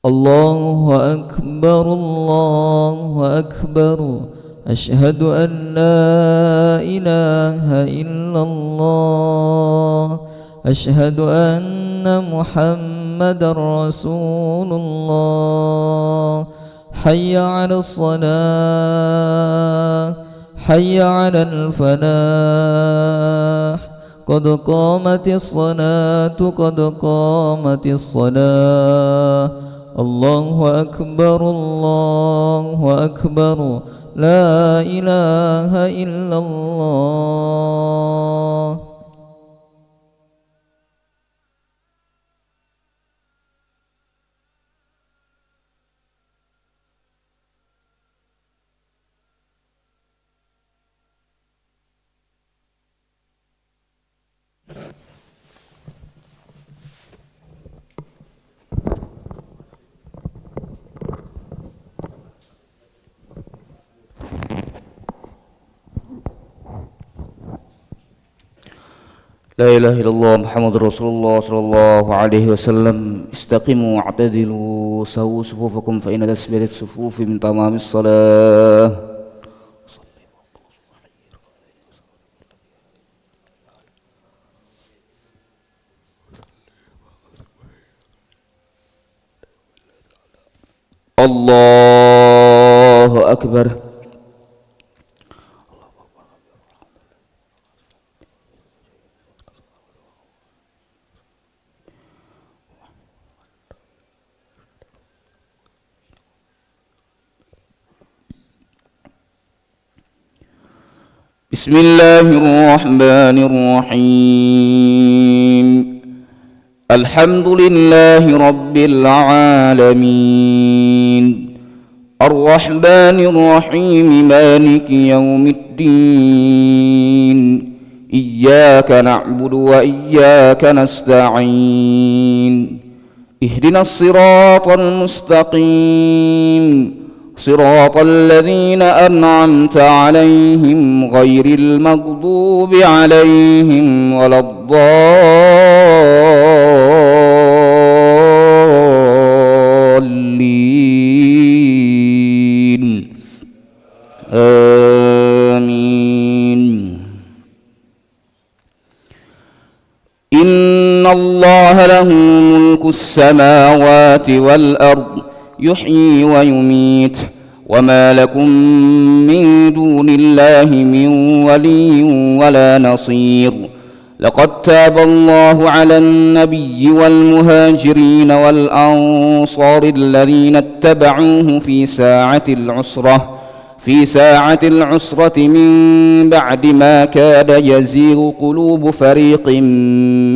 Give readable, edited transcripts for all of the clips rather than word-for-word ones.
الله أكبر الله أكبر أشهد أن لا إله إلا الله أشهد أن محمدا رسول الله حي على الصلاة حي على الفلاح قد قامت الصلاة قد قامت الصلاة الله أكبر الله أكبر لا إله إلا الله. لا إله إلا الله محمد رسول الله صلى الله عليه وسلم. استقيموا واعتدلوا سووا صفوفكم فإن تسبية الصفوف من تمام الصلاة. الله أكبر. بسم الله الرحمن الرحيم. الحمد لله رب العالمين الرحمن الرحيم مالك يوم الدين إياك نعبد وإياك نستعين اهدنا الصراط المستقيم صراط الذين أنعمت عليهم غير المغضوب عليهم ولا الضالين آمين. إن الله له ملك السماوات والأرض يحيي ويميت وما لكم من دون الله من ولي ولا نصير. لقد تاب الله على النبي والمهاجرين والأنصار الذين اتبعوه في ساعة العسرة من بعد ما كاد يزيغ قلوب فريق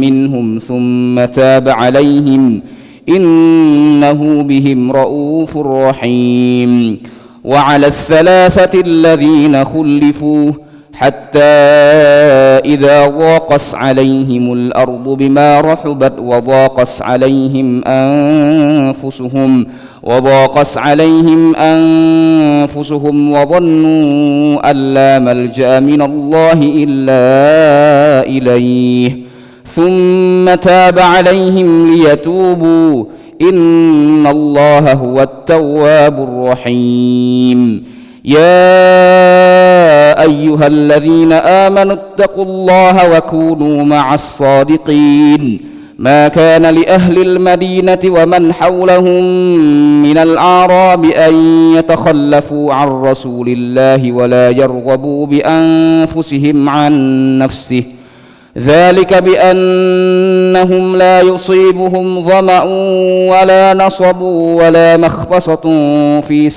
منهم ثم تاب عليهم إنه بهم رؤوف رحيم. وعلى الثلاثة الذين خلفوا حتى إذا ضاقت عليهم الأرض بما رحبت وضاقت عليهم أنفسهم وظنوا أن لا ملجأ من الله إلا إليه ثم تاب عليهم ليتوبوا إن الله هو التواب الرحيم. يا أيها الذين آمنوا اتقوا الله وكونوا مع الصادقين. ما كان لأهل المدينة ومن حولهم من الأعراب أن يتخلفوا عن رسول الله ولا يرغبوا بأنفسهم عن نفسه ذلك بأنهم لا يصيبهم ظمأ ولا نصب ولا مخمصة في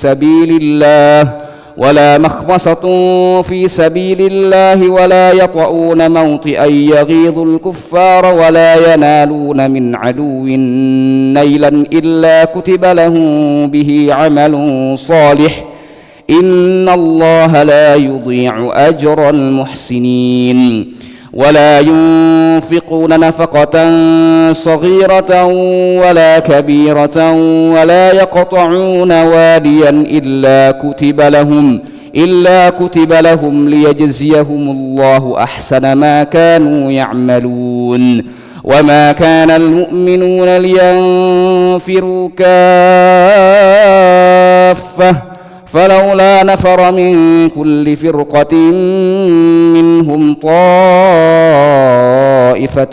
سبيل الله ولا يطؤون موطئا يغيظ الكفار ولا ينالون من عدو نيلا إلا كتب لهم به عمل صالح إن الله لا يضيع أجر المحسنين. ولا ينفقون نفقة صغيرة ولا كبيرة ولا يقطعون واديا إلا كتب لهم ليجزيهم الله أحسن ما كانوا يعملون. وما كان المؤمنون لينفروا كافة فلولا نفر من كل فرقة منهم طائفة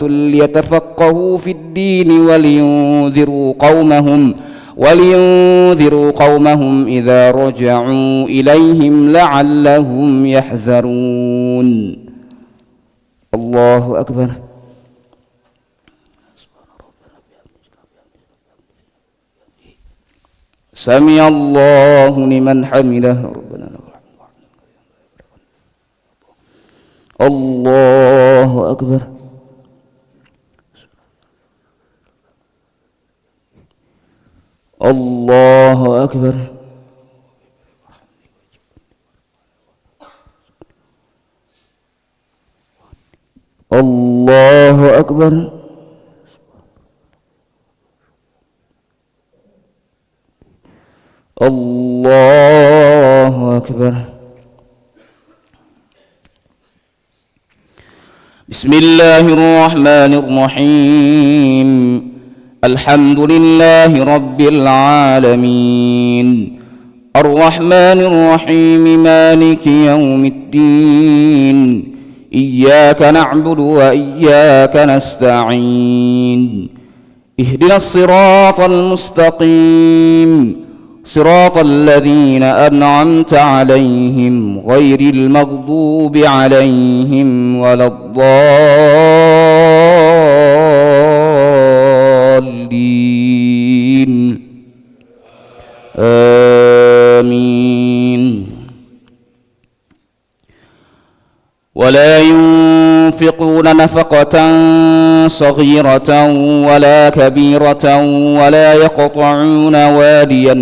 ليتفقهوا في الدين ولينذروا قومهم إذا رجعوا إليهم لعلهم يحذرون. الله أكبر. سمع الله لمن حمده ربنا لك الحمد. الله أكبر. الله أكبر. الله أكبر. الله أكبر. بسم الله الرحمن الرحيم. الحمد لله رب العالمين الرحمن الرحيم مالك يوم الدين إياك نعبد وإياك نستعين اهدنا الصراط المستقيم صراط الذين أنعمت عليهم غير المغضوب عليهم ولا الضالين آمين. ولا ينفقون نفقة صغيرة ولا كبيرة ولا يقطعون واديا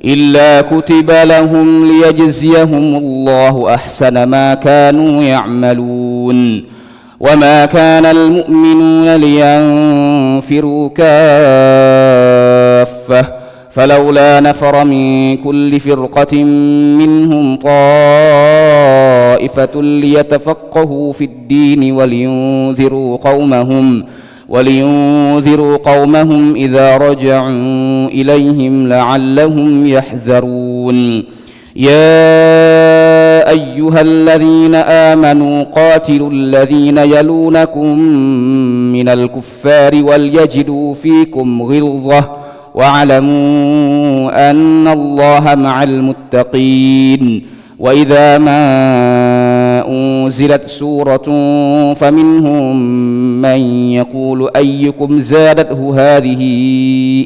إلا كتب لهم ليجزيهم الله أحسن ما كانوا يعملون. وما كان المؤمنون لينفروا كافة فلولا نفر من كل فرقة منهم طائفة ليتفقهوا في الدين ولينذروا قومهم إذا رجعوا إليهم لعلهم يحذرون. يا أيها الذين آمنوا قاتلوا الذين يلونكم من الكفار وليجدوا فيكم غلظة واعلموا أن الله مع المتقين. وإذا ما أنزلت سورة فمنهم من يقول أيكم زادته هذه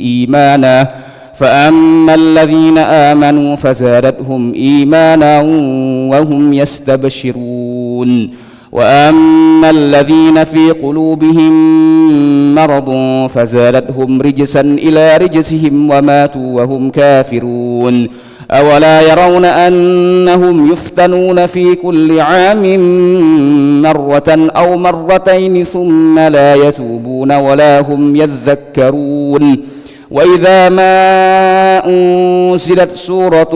إيمانا فأما الذين آمنوا فزادتهم إيمانا وهم يستبشرون. وأما الذين في قلوبهم مرض فزادتهم رجسا إلى رجسهم وماتوا وهم كافرون. أولا يرون أنهم يفتنون في كل عام مرة أو مرتين ثم لا يتوبون ولا هم يذكرون. وإذا ما أنزلت سورة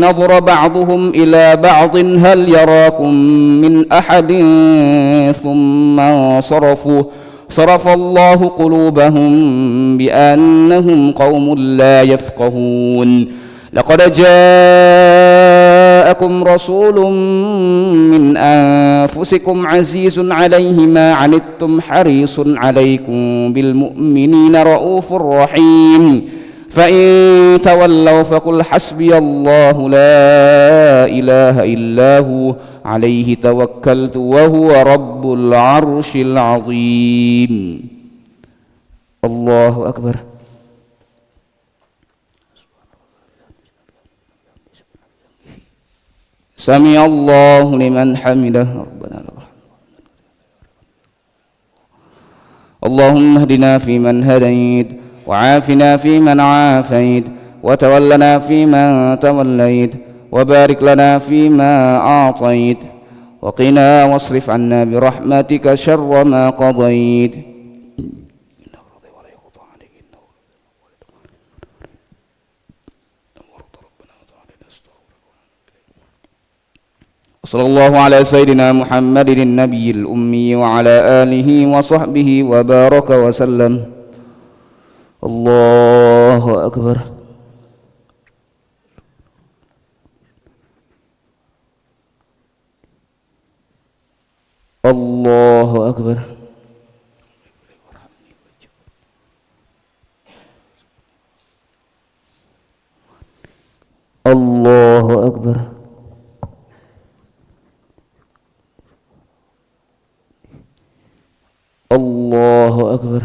نظر بعضهم إلى بعض هل يراكم من أحد ثم صرف الله قلوبهم بأنهم قوم لا يفقهون. لقد جاءكم رسول من أنفسكم عزيز عليه ما عنتم حريص عليكم بالمؤمنين رؤوف رحيم. فإن تولوا فقل حسبي الله لا إله إلا هو عليه توكلت وهو رب العرش العظيم. الله أكبر. سمع الله لمن حمده ربنا لك الحمد. اللهم اهدنا فيمن هديت وعافنا فيمن عافيت وتولنا فيمن توليت وبارك لنا فيما أعطيت وقنا واصرف عنا برحمتك شر ما قضيت. صلى الله على سيدنا محمد النبي الأمي وعلى آله وصحبه وبارك وسلم. الله أكبر. الله أكبر. الله أكبر. الله أكبر.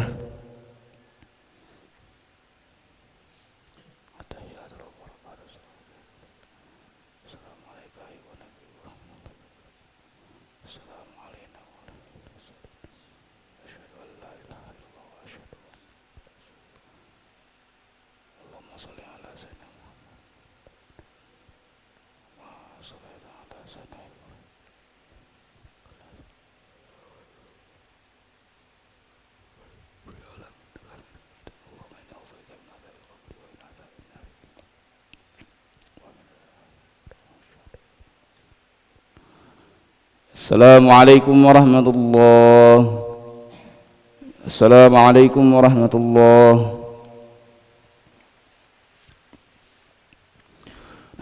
السلام عليكم ورحمة الله. السلام عليكم ورحمة الله.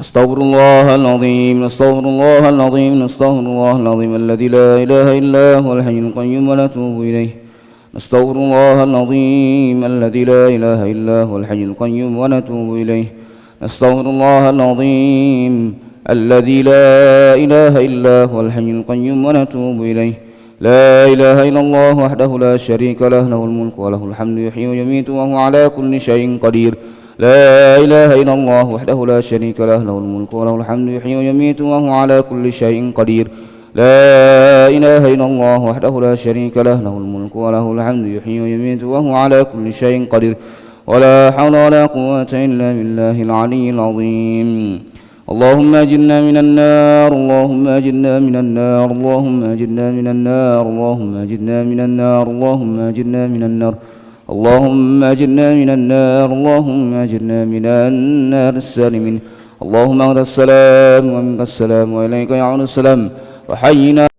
نستغفر الله العظيم. نستغفر الله العظيم. نستغفر الله العظيم الذي لا إله إلا هو الحي القيوم ونتوب إليه. نستغفر الله العظيم الذي لا إله إلا هو الحي القيوم ونتوب إليه. نستغفر الله العظيم الذي لا إله إلا هو الحي القيوم ونتوب إليه. لا إله إلا الله وحده لا شريك له، له الملك وله الحمد يحيي ويميت وهو على كل شيء قدير. لا إله إلا الله وحده لا شريك له، له الملك وله الحمد يحيي ويميت وهو على كل شيء قدير. لا إله إلا الله وحده لا شريك له، له الملك وله الحمد يحيي ويميت وهو على كل شيء قدير. ولا حول ولا قوة إلا بالله العلي العظيم. اللهم أجرنا من النار. اللهم أجرنا من النار. اللهم أجرنا من النار. اللهم أجرنا من النار. اللهم أجرنا من النار. اللهم أجرنا من النار. اللهم أجرنا من النار السالمين. اللهم أنت السلام ومنك السلام وإليك يعود السلام. وحينا